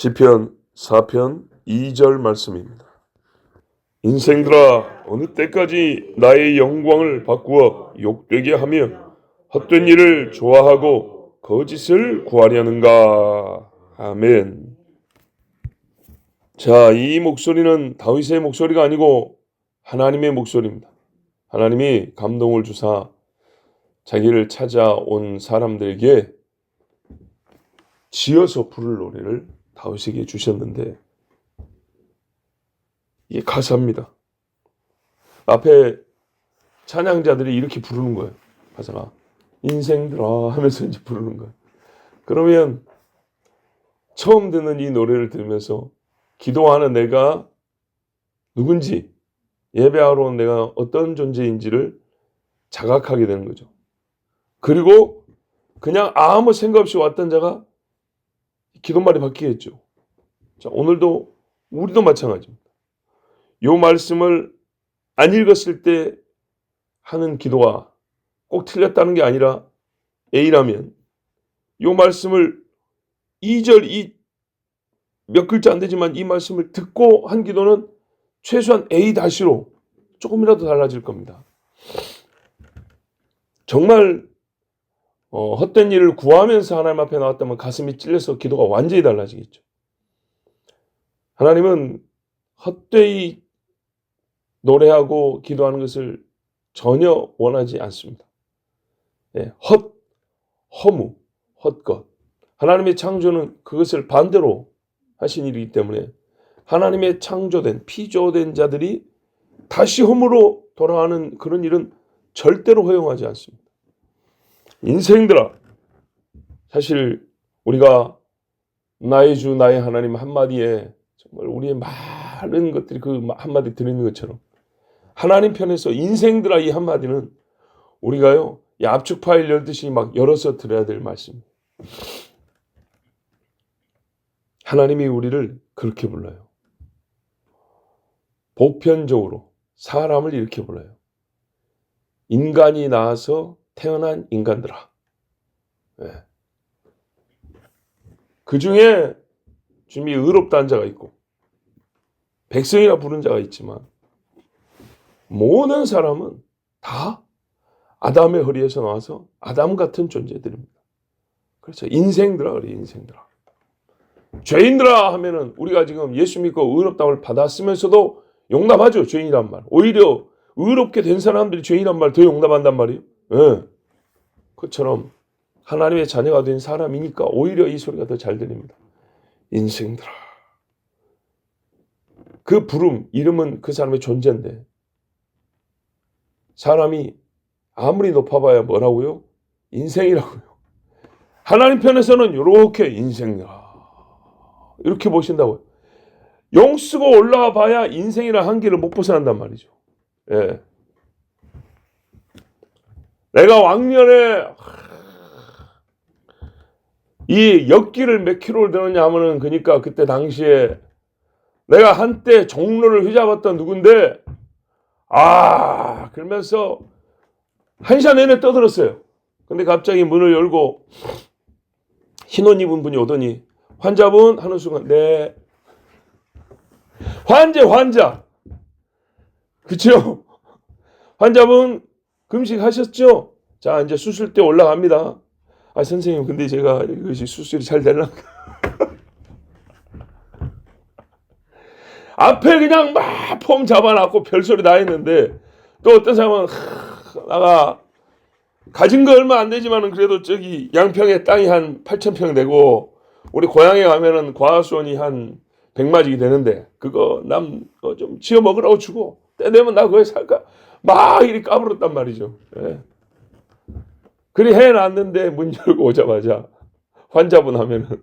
시편 4편 2절 말씀입니다. 인생들아, 어느 때까지 나의 영광을 바꾸어 욕되게 하며 헛된 일을 좋아하고 거짓을 구하려는가. 아멘. 자, 이 목소리는 다윗의 목소리가 아니고 하나님의 목소리입니다. 하나님이 감동을 주사 자기를 찾아온 사람들에게 지어서 부를 노래를 다윗에게 주셨는데, 이게 가사입니다. 앞에 찬양자들이 이렇게 부르는 거예요. 가사가 인생들아 하면서 이제 부르는 거예요. 그러면 처음 듣는 이 노래를 들으면서 기도하는 내가 누군지, 예배하러 온 내가 어떤 존재인지를 자각하게 되는 거죠. 그리고 그냥 아무 생각 없이 왔던 자가 기도말이 바뀌겠죠. 자, 오늘도 우리도 마찬가지입니다. 이 말씀을 안 읽었을 때 하는 기도가 꼭 틀렸다는 게 아니라 A라면, 이 말씀을 2절 몇 글자 안 되지만 이 말씀을 듣고 한 기도는 최소한 A-로 조금이라도 달라질 겁니다. 정말 헛된 일을 구하면서 하나님 앞에 나왔다면 가슴이 찔려서 기도가 완전히 달라지겠죠. 하나님은 헛되이 노래하고 기도하는 것을 전혀 원하지 않습니다. 허무, 헛것. 하나님의 창조는 그것을 반대로 하신 일이기 때문에 하나님의 창조된, 피조된 자들이 다시 허무로 돌아가는 그런 일은 절대로 허용하지 않습니다. 인생들아, 사실 우리가 나의 주 나의 하나님 한마디에 정말 우리의 많은 것들이 그 한마디 들어있는 것처럼 하나님 편에서 인생들아 이 한마디는 우리가요, 이 압축 파일 열듯이 막 열어서 들어야 될 말씀입니다. 하나님이 우리를 그렇게 불러요. 보편적으로 사람을 이렇게 불러요. 인간이 나와서 태어난 인간들아. 네. 그 중에 주님이 의롭다는 자가 있고 백성이라 부른 자가 있지만 모든 사람은 다 아담의 허리에서 나와서 아담 같은 존재들입니다. 그렇죠. 인생들아 그래, 인생들아. 죄인들아 하면은 우리가 지금 예수 믿고 의롭다움을 받았으면서도 용납하죠. 죄인이란 말. 오히려 의롭게 된 사람들이 죄인이란 말 더 용납한단 말이에요. 네. 그처럼 하나님의 자녀가 된 사람이니까 오히려 이 소리가 더 잘 들립니다. 인생들아. 그 부름, 이름은 그 사람의 존재인데 사람이 아무리 높아봐야 뭐라고요? 인생이라고요. 하나님 편에서는 이렇게 인생이라 이렇게 보신다고요. 용 쓰고 올라와 봐야 인생이라 한계를 못 벗어난단 말이죠. 예. 내가 왕년에 이 역기를 몇 킬로를 들었냐 하면은 그러니까 그때 당시에 내가 한때 종로를 휘잡았던 누군데 그러면서 한 시간 내내 떠들었어요. 근데 갑자기 문을 열고 흰 옷 입은 분이 오더니 환자분 하는 순간 네. 환자. 그쵸? 환자분 금식하셨죠? 자, 이제 수술대 올라갑니다. 선생님, 근데 제가 이것이 수술이 잘 되려나? 앞에 그냥 막 폼 잡아놨고 별소리 다 했는데 또 어떤 사람은 나가 가진 거 얼마 안 되지만은 그래도 저기 양평에 땅이 한 8,000평 되고 우리 고향에 가면은 과수원이 한 100마직이 되는데 그거 남 좀 지어 먹으라고 주고 때 되면 나 거기 살까? 막 이리 까불었단 말이죠. 예. 그리 해놨는데 문 열고 오자마자 환자분 하면은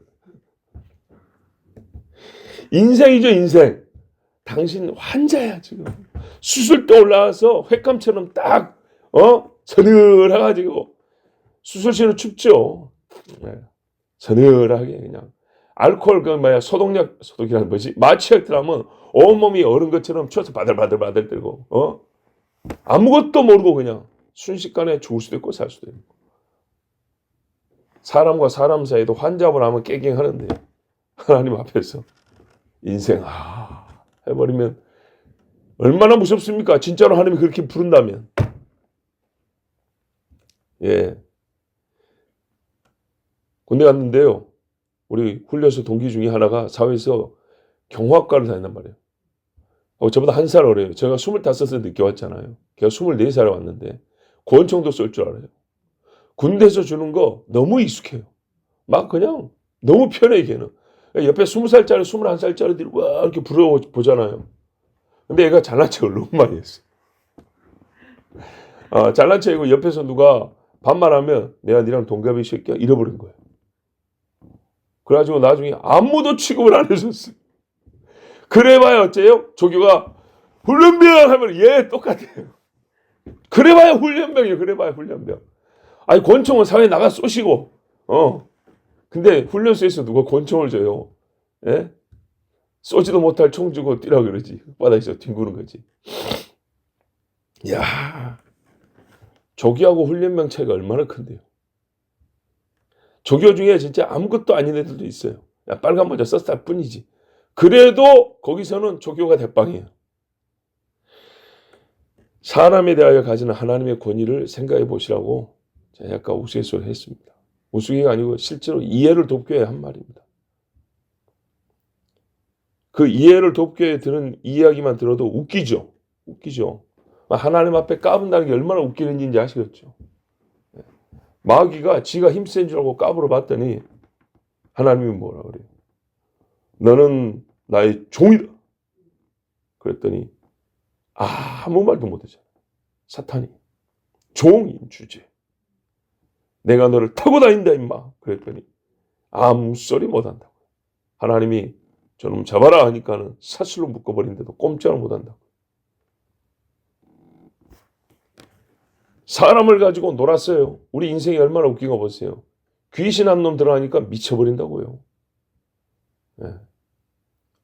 인생이죠, 인생. 당신 환자야 지금. 수술대 올라와서 횟감처럼 딱 서늘해가지고 수술실은 춥죠. 네. 서늘하게 그냥 알코올 소독이라는 뭐지? 마취약들 하면 온몸이 얼은 것처럼 추워서 바들바들 떨고 아무것도 모르고 그냥 순식간에 죽을 수도 있고 살 수도 있고. 사람과 사람 사이도 환자분 하면 깨갱하는데 하나님 앞에서 인생 해버리면 얼마나 무섭습니까? 진짜로 하나님이 그렇게 부른다면. 예. 군대 갔는데요. 우리 훈련소 동기 중에 하나가 사회에서 경호학과를 다닌단 말이에요. 저보다 한 살 어려요. 제가 25에 늦게 왔잖아요. 걔가 24살에 왔는데 권총도 쏠 줄 알아요. 군대에서 주는 거 너무 익숙해요. 막 그냥 너무 편해 걔는. 옆에 20살짜리 21살짜리들이 와 이렇게 부러보잖아요. 근데 얘가 잘난 척을 너무 많이 했어요. 잘난 척이고 옆에서 누가 반말하면 내가 니랑 동갑이 새끼야 잃어버린 거예요. 그래가지고 나중에 아무도 취급을 안 해줬어요. 그래봐야 어째요? 조교가 훈련병 하면 얘 똑같아요. 그래봐야 훈련병이에요. 그래봐야 훈련병. 아니 권총은 사회에 나가 쏘시고 근데 훈련소에서 누가 권총을 줘요. 예? 쏘지도 못할 총 주고 뛰라 그러지. 바닥에서 뒹구는 거지. 야, 조교하고 훈련병 차이가 얼마나 큰데요. 조교 중에 진짜 아무것도 아닌 애들도 있어요. 야, 빨간 모자 썼을 뿐이지. 그래도 거기서는 조교가 대빵이에요. 사람에 대하여 가지는 하나님의 권위를 생각해 보시라고 제가 약간 우스갯소리를 했습니다. 우스개가 아니고 실제로 이해를 돕기 위해 한 말입니다. 그 이해를 돕기 위해 들은 이야기만 들어도 웃기죠. 웃기죠. 하나님 앞에 까분다는 게 얼마나 웃기는지 아시겠죠. 마귀가 지가 힘센 줄 알고 까불어 봤더니 하나님이 뭐라 그래요. 너는 나의 종이다. 그랬더니 아무 말도 못하잖아. 사탄이 종인 주제. 내가 너를 타고 다닌다 임마. 그랬더니 아무 소리 못한다고. 하나님이 저놈 잡아라 하니까는 사슬로 묶어버린데도 꼼짝을 못한다고. 사람을 가지고 놀았어요. 우리 인생이 얼마나 웃긴 거 보세요. 귀신 한 놈 들어가니까 미쳐버린다고요. 네.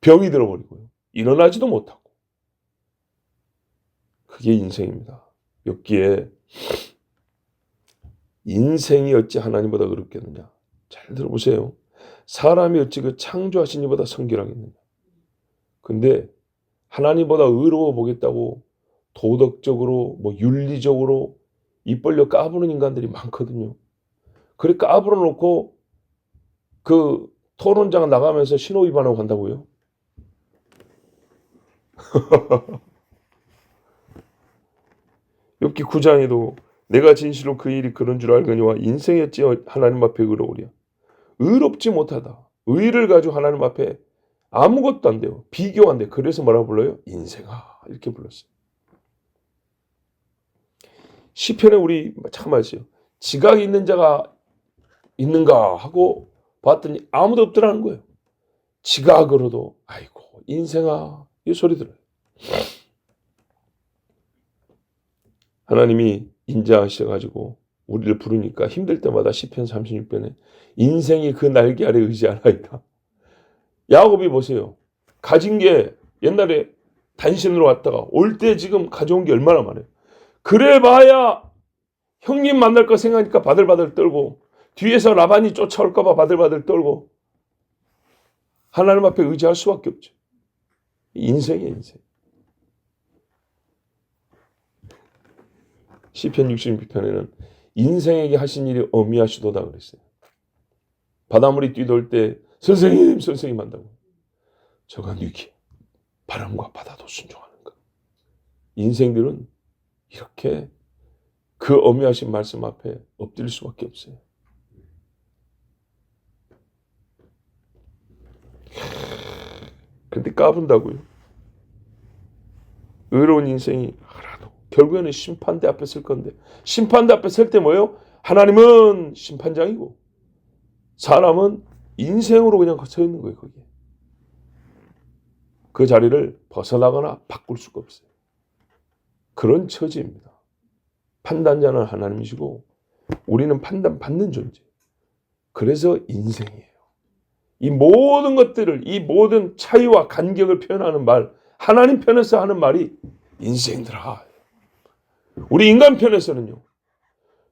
병이 들어버리고요. 일어나지도 못하고. 그게 인생입니다. 여기에 인생이 어찌 하나님보다 어렵겠느냐. 잘 들어보세요. 사람이 어찌 그 창조하신 이보다 성결하겠느냐. 근데 하나님보다 의로워 보겠다고 도덕적으로 윤리적으로 입 벌려 까부는 인간들이 많거든요. 그래 까불어 놓고 그 토론장 나가면서 신호 위반하고 간다고요. 욥기 9장에도 내가 진실로 그 일이 그런 줄 알거니와 인생이 어찌 하나님 앞에 의로우랴. 의롭지 못하다. 의를 가지고 하나님 앞에 아무것도 안 돼요. 비교 안 돼. 그래서 뭐라고 불러요? 인생아 이렇게 불렀어요. 시편에 우리 참 알지요. 지각이 있는 자가 있는가 하고 봤더니 아무도 없더라는 거예요. 지각으로도 아이고 인생아 이 소리 들어요. 하나님이 인자하셔가지고 우리를 부르니까 힘들 때마다 시편 36편에 인생이 그 날개 아래 의지하나이다. 야곱이 보세요. 가진 게 옛날에 단신으로 왔다가 올 때 지금 가져온 게 얼마나 많아요. 그래봐야 형님 만날 거 생각하니까 바들바들 떨고 뒤에서 라반이 쫓아올까 봐 바들바들 떨고 하나님 앞에 의지할 수밖에 없죠. 인생이에요. 인생. 시편 66편에는 인생에게 하신 일이 어미하시도다 그랬어요. 바닷물이 뛰돌 때 선생님 한다고. 저가 누기 바람과 바다도 순종하는 것. 인생들은 이렇게 그 어미하신 말씀 앞에 엎드릴 수밖에 없어요. 그런데 까분다고요. 의로운 인생이 하나도 결국에는 심판대 앞에 설 건데 심판대 앞에 설 때 뭐예요? 하나님은 심판장이고 사람은 인생으로 그냥 서 있는 거예요. 거기에. 그 자리를 벗어나거나 바꿀 수가 없어요. 그런 처지입니다. 판단자는 하나님이시고 우리는 판단받는 존재. 그래서 인생이에요. 이 모든 것들을 이 모든 차이와 간격을 표현하는 말 하나님 편에서 하는 말이 인생들아. 우리 인간 편에서는요.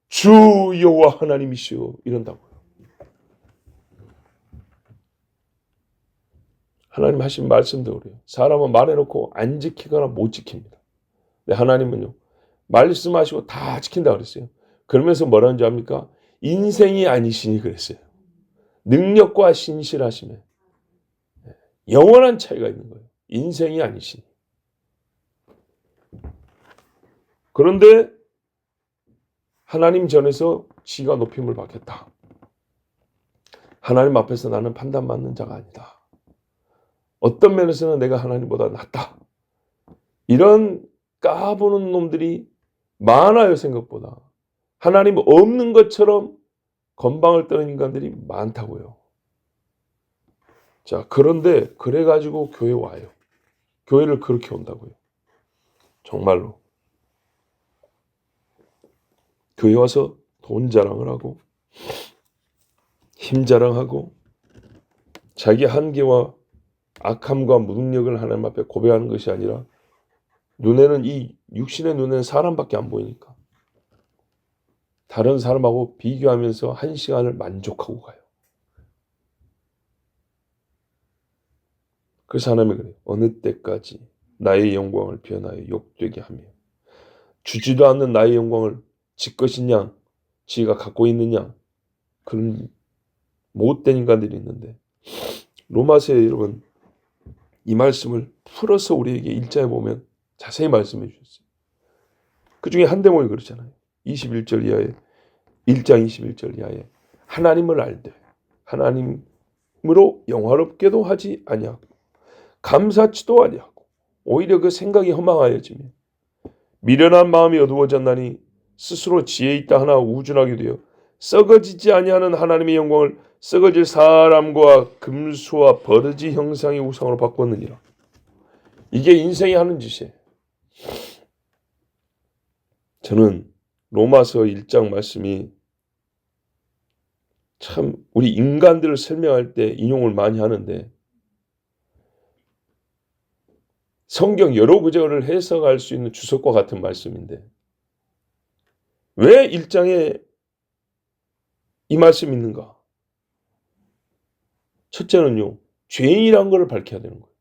주 여호와 하나님이시오 이런다고요. 하나님 하신 말씀도 그래요. 사람은 말해놓고 안 지키거나 못 지킵니다. 근데 하나님은요, 말씀하시고 다 지킨다 그랬어요. 그러면서 뭐라는 줄 압니까? 인생이 아니시니 그랬어요. 능력과 신실하심에 영원한 차이가 있는 거예요. 인생이 아니시니. 그런데 하나님 전에서 지가 높임을 받겠다. 하나님 앞에서 나는 판단받는 자가 아니다. 어떤 면에서는 내가 하나님보다 낫다. 이런 까보는 놈들이 많아요, 생각보다. 하나님 없는 것처럼 건방을 떠는 인간들이 많다고요. 자, 그런데 그래가지고 교회 와요. 교회를 그렇게 온다고요. 정말로. 교회 와서 돈 자랑을 하고 힘 자랑하고 자기 한계와 악함과 무능력을 하나님 앞에 고백하는 것이 아니라 눈에는 이 육신의 눈에는 사람밖에 안 보이니까 다른 사람하고 비교하면서 한 시간을 만족하고 가요. 그래서 하나님이 그래요. 어느 때까지 나의 영광을 변하여 욕되게 하며 주지도 않는 나의 영광을 지 것이냐 지가 갖고 있느냐 그런 못된 인간들이 있는데 로마서에 여러분 이 말씀을 풀어서 우리에게 1장에 보면 자세히 말씀해 주셨어요. 그 중에 한 대목이 그렇잖아요. 21절 이하에 1장 21절 이하에 하나님을 알되 하나님으로 영화롭게도 하지 아니하고 감사치도 아니하고 오히려 그 생각이 허망하여지며 미련한 마음이 어두워졌나니 스스로 지혜 있다 하나 우준하게 되어 썩어지지 아니하는 하나님의 영광을 썩어질 사람과 금수와 버러지 형상의 우상으로 바꿨느니라. 이게 인생이 하는 짓이에요. 저는 로마서 1장 말씀이 참 우리 인간들을 설명할 때 인용을 많이 하는데 성경 여러 구절을 해석할 수 있는 주석과 같은 말씀인데 왜 1장에 이 말씀이 있는가? 첫째는요. 죄인이란 것을 밝혀야 되는 거예요.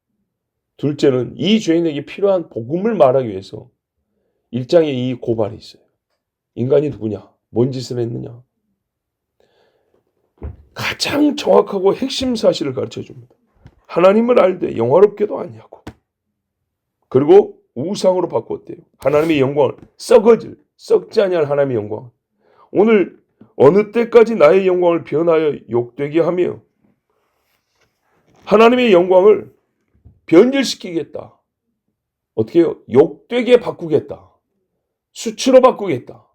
둘째는 이 죄인에게 필요한 복음을 말하기 위해서 1장에 이 고발이 있어요. 인간이 누구냐? 뭔 짓을 했느냐? 가장 정확하고 핵심 사실을 가르쳐줍니다. 하나님을 알되 영화롭게도 아니하고 그리고 우상으로 바꿨대요. 하나님의 영광을 썩지 아니할 하나님의 영광. 오늘 어느 때까지 나의 영광을 변하여 욕되게 하며 하나님의 영광을 변질시키겠다. 어떻게 해요? 욕되게 바꾸겠다. 수치로 바꾸겠다.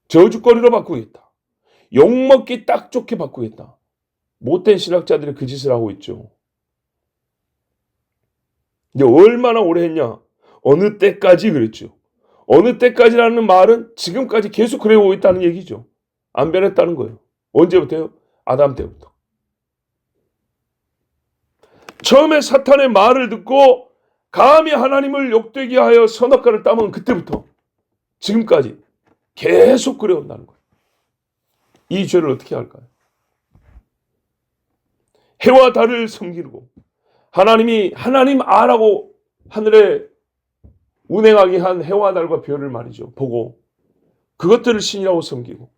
저주거리로 바꾸겠다. 욕먹기 딱 좋게 바꾸겠다. 못된 신학자들이 그 짓을 하고 있죠. 이제 얼마나 오래 했냐? 어느 때까지 그랬죠. 어느 때까지라는 말은 지금까지 계속 그래오고 있다는 얘기죠. 안 변했다는 거예요. 언제부터요? 아담 때부터. 처음에 사탄의 말을 듣고 감히 하나님을 욕되게 하여 선악과를 따먹은 그때부터 지금까지 계속 그래온다는 거예요. 이 죄를 어떻게 할까요? 해와 달을 섬기고 하나님이 하나님 아라고 하늘에 운행하게 한 해와 달과 별을 말이죠. 보고 그것들을 신이라고 섬기고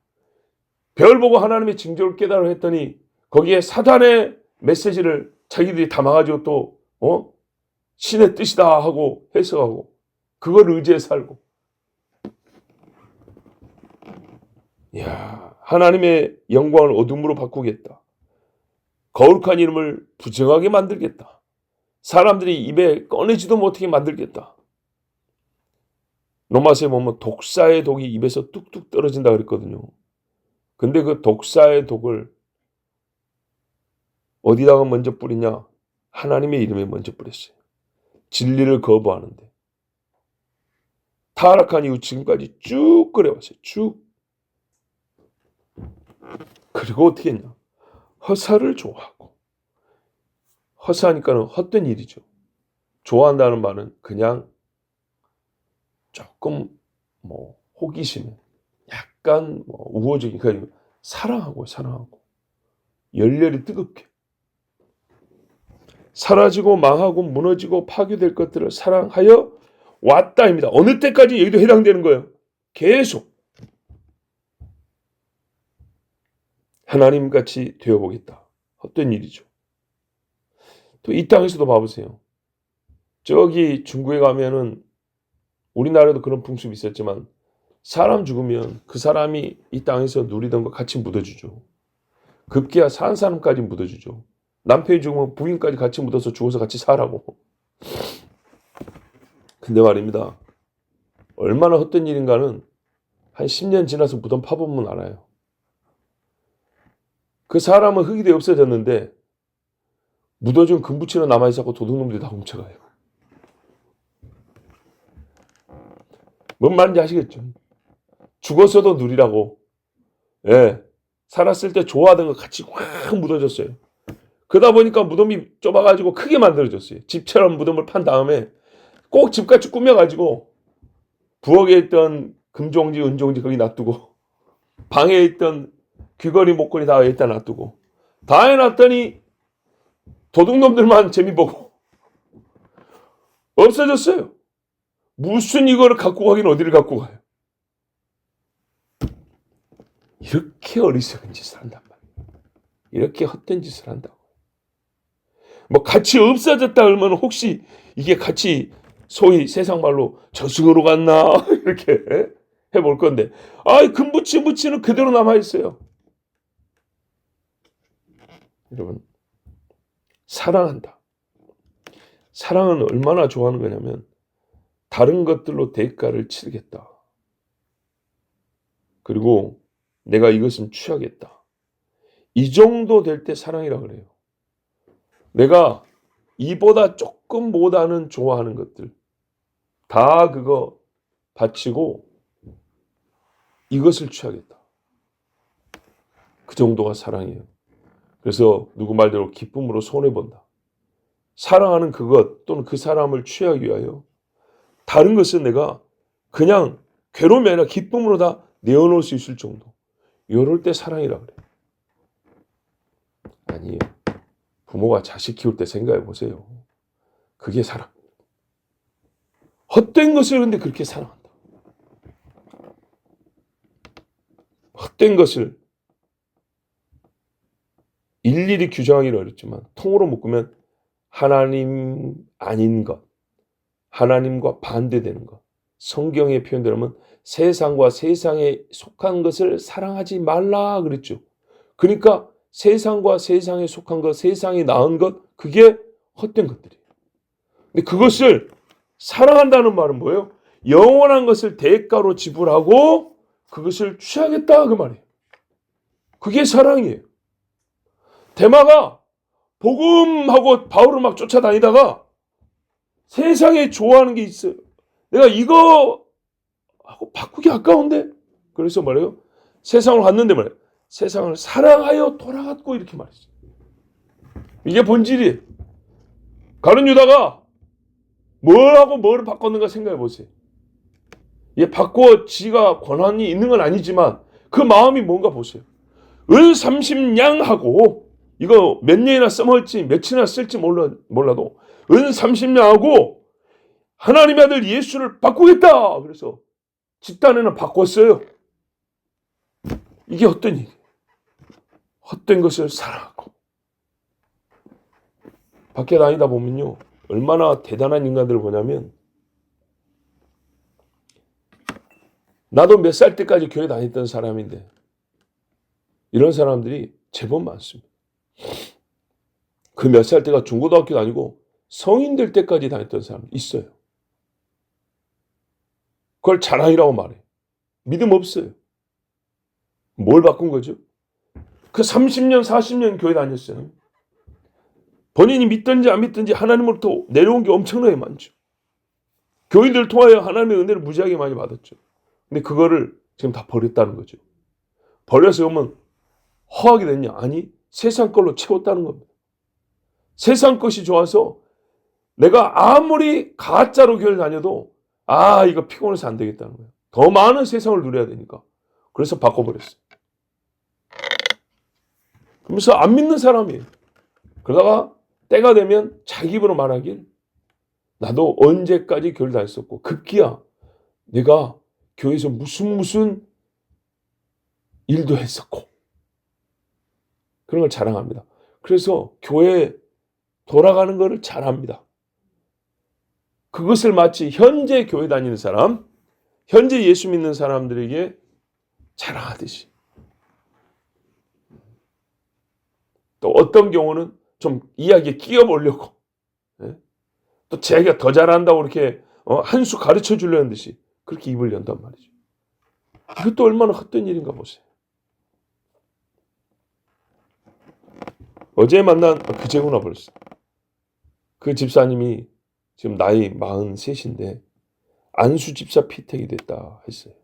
별 보고 하나님의 징조를 깨달아 했더니 거기에 사단의 메시지를 자기들이 담아가지고 또 신의 뜻이다 하고 해석하고 그걸 의지해 살고 이야 하나님의 영광을 어둠으로 바꾸겠다. 거룩한 이름을 부정하게 만들겠다. 사람들이 입에 꺼내지도 못하게 만들겠다. 로마서에 보면 독사의 독이 입에서 뚝뚝 떨어진다 그랬거든요. 근데 그 독사의 독을 어디다가 먼저 뿌리냐? 하나님의 이름에 먼저 뿌렸어요. 진리를 거부하는데. 타락한 이후 지금까지 쭉 그래왔어요. 쭉. 그리고 어떻게 했냐? 허사를 좋아하고. 허사하니까는 헛된 일이죠. 좋아한다는 말은 그냥 조금 호기심, 약간 우호적인, 그러니까 사랑하고 열렬히 뜨겁게. 사라지고 망하고 무너지고 파괴될 것들을 사랑하여 왔다입니다. 어느 때까지 여기도 해당되는 거예요. 계속 하나님같이 되어보겠다. 헛된 일이죠. 또 이 땅에서도 봐보세요. 저기 중국에 가면은 우리나라에도 그런 풍습이 있었지만 사람 죽으면 그 사람이 이 땅에서 누리던 거 같이 묻어주죠. 급기야 산 사람까지 묻어주죠. 남편이 죽으면 부인까지 같이 묻어서 죽어서 같이 살라고. 근데 말입니다. 얼마나 헛된 일인가는 한 10년 지나서 무덤 파보면 알아요. 그 사람은 흙이 되어 없어졌는데 묻어준 금붙이는 남아있었고 도둑놈들이 다 훔쳐가요. 뭔 말인지 아시겠죠? 죽었어도 누리라고. 예, 살았을 때 좋아하던 거 같이 확 묻어줬어요. 그러다 보니까 무덤이 좁아가지고 크게 만들어졌어요. 집처럼 무덤을 판 다음에 꼭 집같이 꾸며가지고 부엌에 있던 금종지, 은종지 거기 놔두고 방에 있던 귀걸이, 목걸이 다 여기다 놔두고 다 해놨더니 도둑놈들만 재미보고 없어졌어요. 무슨 이거를 갖고 가긴 어디를 갖고 가요. 이렇게 어리석은 짓을 한단 말이에요. 이렇게 헛된 짓을 한다고. 뭐 같이 없어졌다 그러면 혹시 이게 같이 소위 세상 말로 저승으로 갔나 이렇게 해볼 건데 금붙이는 그대로 남아있어요. 여러분, 사랑한다. 사랑은 얼마나 좋아하는 거냐면 다른 것들로 대가를 치르겠다. 그리고 내가 이것은 취하겠다. 이 정도 될 때 사랑이라 그래요. 내가 이보다 조금 못하는 좋아하는 것들 다 그거 바치고 이것을 취하겠다. 그 정도가 사랑이에요. 그래서 누구 말대로 기쁨으로 손해본다. 사랑하는 그것 또는 그 사람을 취하기 위하여 다른 것은 내가 그냥 괴로움이 아니라 기쁨으로 다 내어놓을 수 있을 정도. 이럴 때 사랑이라 그래요. 아니에요. 부모가 자식 키울 때 생각해 보세요. 그게 사랑. 헛된 것을 근데 그렇게 사랑한다. 헛된 것을 일일이 규정하기는 어렵지만 통으로 묶으면 하나님 아닌 것, 하나님과 반대되는 것. 성경의 표현대로면 세상과 세상에 속한 것을 사랑하지 말라 그랬죠. 그러니까 세상과 세상에 속한 것, 세상에 낳은 것, 그게 헛된 것들이에요. 근데 그것을 사랑한다는 말은 뭐예요? 영원한 것을 대가로 지불하고 그것을 취하겠다 그 말이에요. 그게 사랑이에요. 데마가 복음하고 바울을 막 쫓아다니다가 세상에 좋아하는 게 있어요. 내가 이거 하고 바꾸기 아까운데? 그래서 말해요. 세상을 왔는데 말이에요. 세상을 사랑하여 돌아갔고 이렇게 말했어요. 이게 본질이에요. 가룟 유다가 뭘 하고 뭐를 바꿨는가 생각해 보세요. 얘 바꿔 지가 권한이 있는 건 아니지만 그 마음이 뭔가 보세요. 은 30냥하고 이거 몇 년이나 써먹을지 며칠이나 쓸지 몰라도 은 30냥하고 하나님의 아들 예수를 바꾸겠다. 그래서 집단에는 바꿨어요. 이게 헛된 일이에요. 헛된 것을 사랑하고 밖에 다니다 보면요. 얼마나 대단한 인간들을 보냐면 나도 몇 살 때까지 교회 다녔던 사람인데 이런 사람들이 제법 많습니다. 그 몇 살 때가 중고등학교 다니고 성인 될 때까지 다녔던 사람 있어요. 그걸 자랑이라고 말해. 믿음 없어요. 뭘 바꾼 거죠? 그 30년, 40년 교회 다녔어요. 본인이 믿든지 안 믿든지 하나님으로부터 내려온 게 엄청나게 많죠. 교인들을 통하여 하나님의 은혜를 무지하게 많이 받았죠. 근데 그거를 지금 다 버렸다는 거죠. 버려서 오면 허하게 됐냐? 아니, 세상 걸로 채웠다는 겁니다. 세상 것이 좋아서 내가 아무리 가짜로 교회를 다녀도 이거 피곤해서 안 되겠다는 거예요. 더 많은 세상을 누려야 되니까. 그래서 바꿔버렸어요. 그러면서 안 믿는 사람이에요. 그러다가 때가 되면 자기 입으로 말하길 나도 언제까지 교회를 다녔었고 급기야 내가 교회에서 무슨 일도 했었고 그런 걸 자랑합니다. 그래서 교회에 돌아가는 것을 잘합니다. 그것을 마치 현재 교회 다니는 사람, 현재 예수 믿는 사람들에게 자랑하듯이. 또 어떤 경우는 좀 이야기에 끼워보려고 또 자기가 더 잘한다고 이렇게 한 수 가르쳐 주려는 듯이 그렇게 입을 연단 말이죠. 이것도 얼마나 헛된 일인가 보세요. 어제 만난 그제구나 벌써. 그 집사님이 지금 나이 43인데 안수 집사 피택이 됐다 했어요.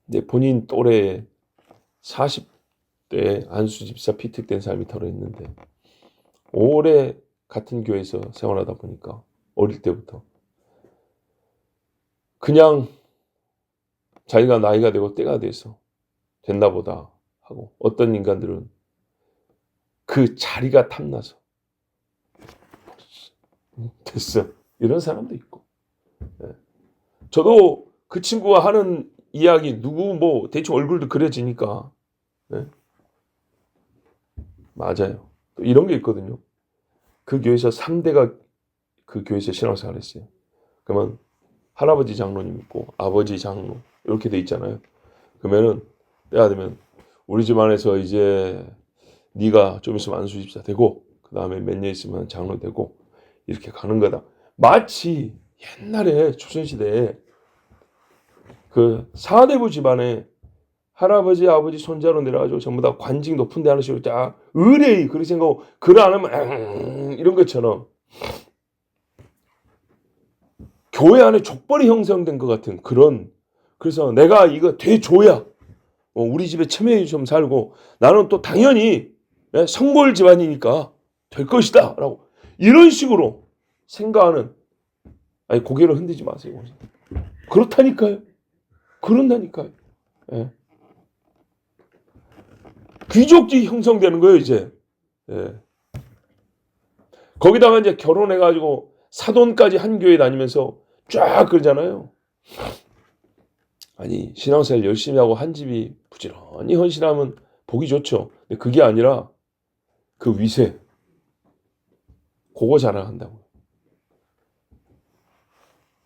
근데 본인 또래 40대 안수 집사 피택된 사람이 덜어 있는데 오래 같은 교회에서 생활하다 보니까 어릴 때부터 그냥 자기가 나이가 되고 때가 돼서 됐나 보다 하고 어떤 인간들은 그 자리가 탐나서 됐어 이런 사람도 있고 저도 그 친구가 하는 이야기 누구 뭐 대충 얼굴도 그려지니까 맞아요. 또 이런 게 있거든요. 그 교회에서 3대가 그 교회에서 신앙생활을 했어요. 그러면 할아버지 장로님 있고 아버지 장로 이렇게 돼 있잖아요. 그러면은 때가 되면 우리 집안에서 이제 네가 좀 있으면 안수 집사 되고 그 다음에 몇 년 있으면 장로 되고 이렇게 가는 거다. 마치 옛날에 조선시대에 그 사대부 집안에 할아버지 아버지 손자로 내려가지고 전부 다 관직 높은 데 하나씩 딱 의뢰의 그렇게 생각하고 글 안 하면 이런 것처럼 교회 안에 족벌이 형성된 것 같은 그런 그래서 내가 이거 돼줘야 우리 집에 처매에 좀 살고 나는 또 당연히 성골 집안이니까 될 것이다 라고 이런 식으로 생각하는 아니 고개를 흔들지 마세요. 그렇다니까요. 그런다니까요. 예. 귀족이 형성되는 거예요 이제. 예. 거기다가 이제 결혼해가지고 사돈까지 한 교회 다니면서 쫙 그러잖아요. 아니 신앙생활 열심히 하고 한 집이 부지런히 헌신하면 보기 좋죠. 근데 그게 아니라 그 위세 그거 자랑한다고요.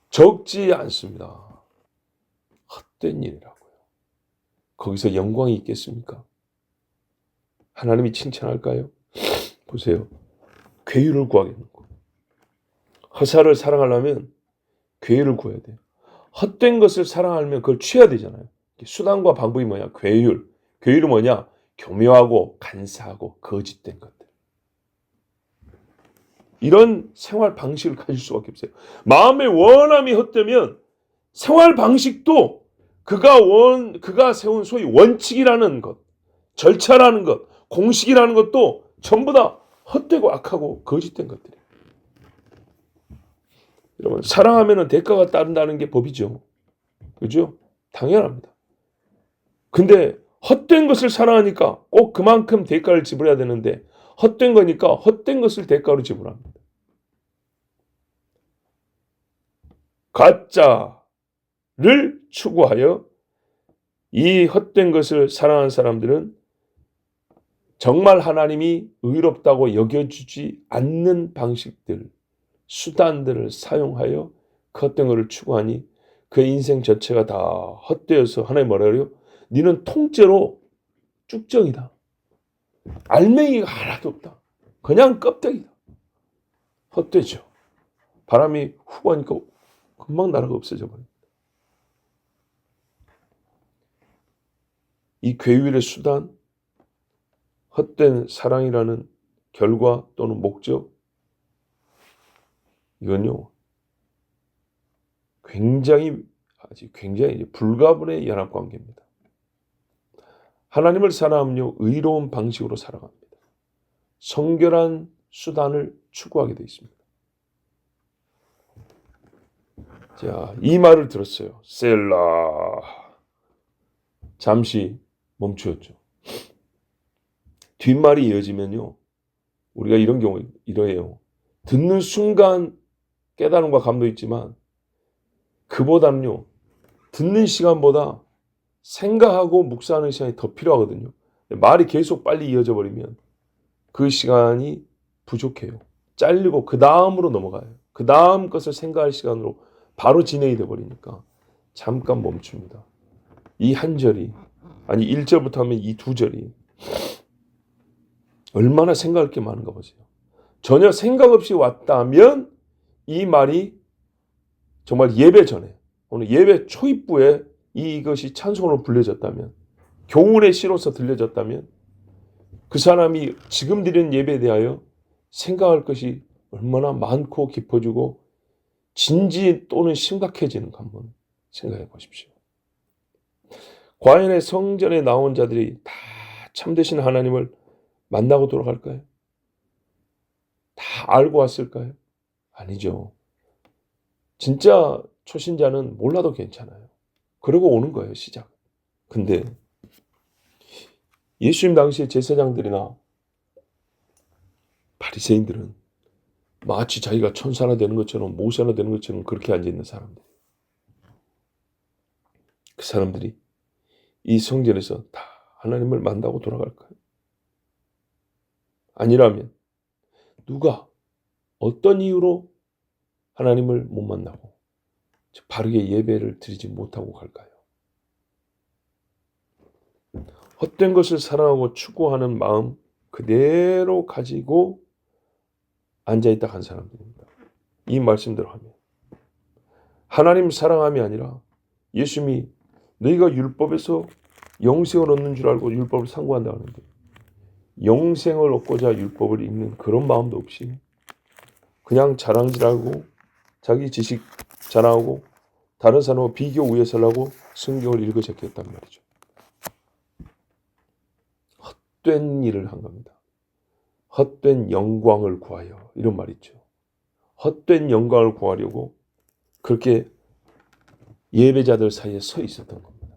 적지 않습니다. 헛된 일이라고요. 거기서 영광이 있겠습니까? 하나님이 칭찬할까요? 보세요. 괴유를 구하겠는 거. 허사를 사랑하려면 괴유를 구해야 돼요. 헛된 것을 사랑하려면 그걸 취해야 되잖아요. 수단과 방법이 뭐냐? 괴율. 괴율은 뭐냐? 교묘하고 간사하고 거짓된 것들. 이런 생활 방식을 가질 수밖에 없어요. 마음의 원함이 헛되면 생활 방식도 그가 세운 소위 원칙이라는 것, 절차라는 것, 공식이라는 것도 전부 다 헛되고 악하고 거짓된 것들이에요. 여러분 사랑하면 대가가 따른다는 게 법이죠. 그죠? 당연합니다. 근데 헛된 것을 사랑하니까 꼭 그만큼 대가를 지불해야 되는데 헛된 거니까 헛된 것을 대가로 지불합니다. 가짜를 추구하여 이 헛된 것을 사랑하는 사람들은 정말 하나님이 의롭다고 여겨주지 않는 방식들, 수단들을 사용하여 그 헛된 것을 추구하니 그의 인생 전체가 다 헛되어서 하나님 뭐라 그래요? 너는 통째로 쭉정이다. 알맹이가 하나도 없다. 그냥 껍데기다. 헛되죠. 바람이 훅 하니까 금방 나라가 없어져 버립니다. 이 괴율의 수단, 헛된 사랑이라는 결과 또는 목적, 이건요, 굉장히 불가분의 연합관계입니다. 하나님을 사랑하면요, 의로운 방식으로 살아갑니다. 성결한 수단을 추구하게 되어 있습니다. 자, 이 말을 들었어요. 셀라. 잠시 멈추었죠. 뒷말이 이어지면요, 우리가 이런 경우 이러해요. 듣는 순간 깨달음과 감도 있지만 그보다는요. 듣는 시간보다 생각하고 묵상하는 시간이 더 필요하거든요. 말이 계속 빨리 이어져 버리면 그 시간이 부족해요. 잘리고 그 다음으로 넘어가요. 그 다음 것을 생각할 시간으로 바로 진행이 돼 버리니까 잠깐 멈춥니다. 이 한 절이 아니 1절부터 하면 이 두 절이 얼마나 생각할 게 많은가 보세요. 전혀 생각 없이 왔다면 이 말이 정말 예배 전에 오늘 예배 초입부에 이것이 찬송으로 불려졌다면 교훈의 시로서 들려졌다면 그 사람이 지금 드리는 예배에 대하여 생각할 것이 얼마나 많고 깊어지고 진지 또는 심각해지는 가 한번 생각해 보십시오. 과연의 성전에 나온 자들이 다 참되신 하나님을 만나고 돌아갈까요? 다 알고 왔을까요? 아니죠. 진짜 초신자는 몰라도 괜찮아요. 그러고 오는 거예요, 시작. 근데 예수님 당시의 제사장들이나 바리새인들은 마치 자기가 천사나 되는 것처럼 모세나 되는 것처럼 그렇게 앉아있는 사람들. 그 사람들이 이 성전에서 다 하나님을 만나고 돌아갈까요? 아니라면 누가 어떤 이유로 하나님을 못 만나고 바르게 예배를 드리지 못하고 갈까요? 헛된 것을 사랑하고 추구하는 마음 그대로 가지고 앉아있다 간 사람들입니다. 이 말씀대로 하면 하나님 사랑함이 아니라 예수님이 너희가 율법에서 영생을 얻는 줄 알고 율법을 상고한다 하는데 영생을 얻고자 율법을 읽는 그런 마음도 없이 그냥 자랑질하고 자기 지식 자랑하고 다른 사람과 비교 위에 서려고 성경을 읽어 적겠단 말이죠. 헛된 일을 한 겁니다. 헛된 영광을 구하여 이런 말 있죠. 헛된 영광을 구하려고 그렇게 예배자들 사이에 서 있었던 겁니다.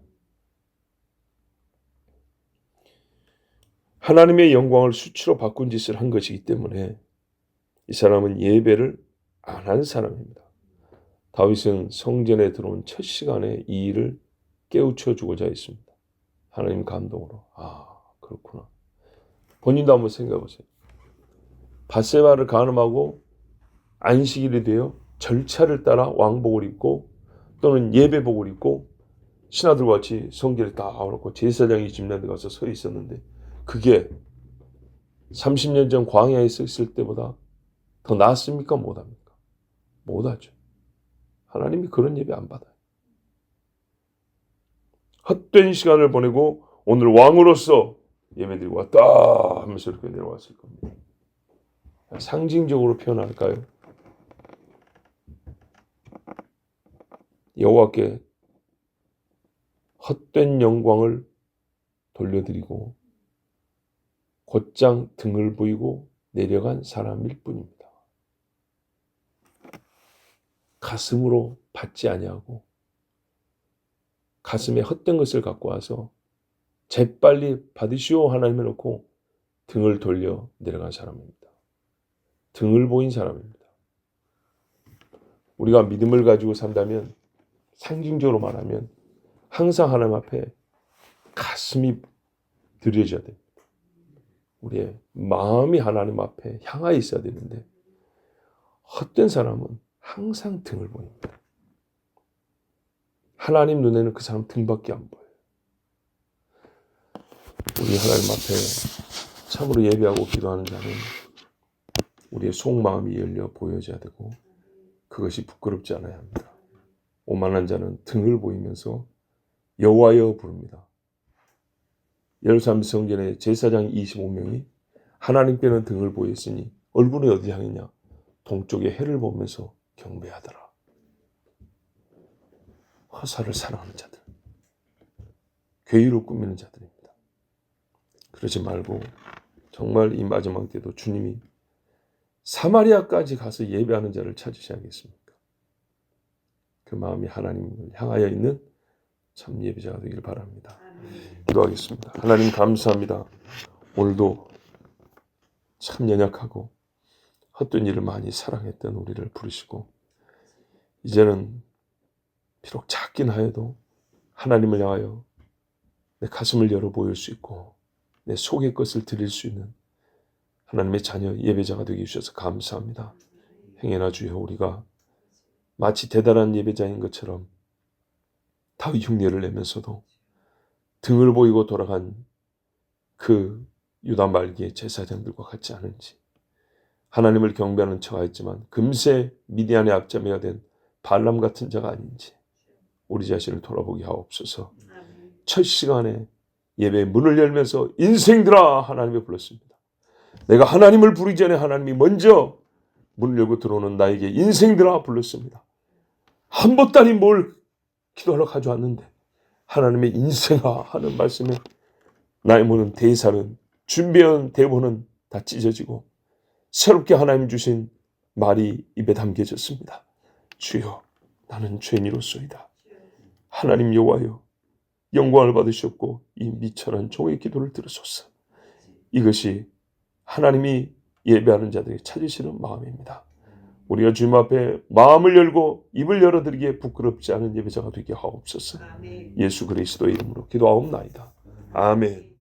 하나님의 영광을 수치로 바꾼 짓을 한 것이기 때문에 이 사람은 예배를 안 한 사람입니다. 다윗은 성전에 들어온 첫 시간에 이 일을 깨우쳐 주고자 했습니다. 하나님 감동으로. 아, 그렇구나. 본인도 한번 생각해 보세요. 밧세바를 간음하고 안식일이 되어 절차를 따라 왕복을 입고 또는 예배복을 입고 신하들과 같이 성전에 다 와놓고 제사장이 집는 데 가서 서 있었는데 그게 30년 전 광야에 서 있을 때보다 더 낫습니까? 못합니까? 못하죠. 하나님이 그런 예배 안 받아요. 헛된 시간을 보내고 오늘 왕으로서 예배드리고 왔다 하면서 이렇게 내려왔을 겁니다. 상징적으로 표현할까요? 여호와께 헛된 영광을 돌려드리고 곧장 등을 보이고 내려간 사람일 뿐입니다. 가슴으로 받지 아니하고 가슴에 헛된 것을 갖고 와서 재빨리 받으시오 하나님에 놓고 등을 돌려 내려간 사람입니다. 등을 보인 사람입니다. 우리가 믿음을 가지고 산다면 상징적으로 말하면 항상 하나님 앞에 가슴이 들여져야 됩니다. 우리의 마음이 하나님 앞에 향하여 있어야 되는데 헛된 사람은 항상 등을 보입니다. 하나님 눈에는 그 사람 등밖에 안 보여요. 우리 하나님 앞에 참으로 예배하고 기도하는 자는 우리의 속마음이 열려 보여져야 되고 그것이 부끄럽지 않아야 합니다. 오만한 자는 등을 보이면서 여호와여 부릅니다. 예루살렘 성전의 제사장 25명이 하나님께는 등을 보였으니 얼굴이 어디 향했냐? 동쪽의 해를 보면서 경배하더라. 허사를 사랑하는 자들, 괴의로 꾸미는 자들입니다. 그러지 말고 정말 이 마지막 때도 주님이 사마리아까지 가서 예배하는 자를 찾으셔야겠습니까? 그 마음이 하나님을 향하여 있는 참 예배자가 되길 바랍니다. 기도하겠습니다. 하나님 감사합니다. 오늘도 참 연약하고 헛된 일을 많이 사랑했던 우리를 부르시고 이제는 비록 작긴 하여도 하나님을 향하여 내 가슴을 열어 보일 수 있고 내 속의 것을 드릴 수 있는 하나님의 자녀 예배자가 되게 해주셔서 감사합니다. 행여나 주여 우리가 마치 대단한 예배자인 것처럼 다윗 흉내를 내면서도 등을 보이고 돌아간 그 유다 말기의 제사장들과 같지 않은지 하나님을 경배하는 척하였지만 금세 미디안의 앞잡이가 된 발람 같은 자가 아닌지 우리 자신을 돌아보게 하옵소서. 첫 시간에 예배의 문을 열면서 인생들아 하나님을 불렀습니다. 내가 하나님을 부르기 전에 하나님이 먼저 문을 열고 들어오는 나에게 인생들아 불렀습니다. 한 보따리 뭘 기도하러 가져왔는데 하나님의 인생아 하는 말씀에 나의 모든 대사는 준비한 대본은 다 찢어지고 새롭게 하나님 주신 말이 입에 담겨졌습니다. 주여 나는 죄인이로소이다. 하나님 여호와여 영광을 받으셨고 이 미천한 종의 기도를 들으소서. 이것이 하나님이 예배하는 자들이 찾으시는 마음입니다. 우리가 주님 앞에 마음을 열고 입을 열어드리기에 부끄럽지 않은 예배자가 되게 하옵소서. 예수 그리스도의 이름으로 기도하옵나이다. 아멘.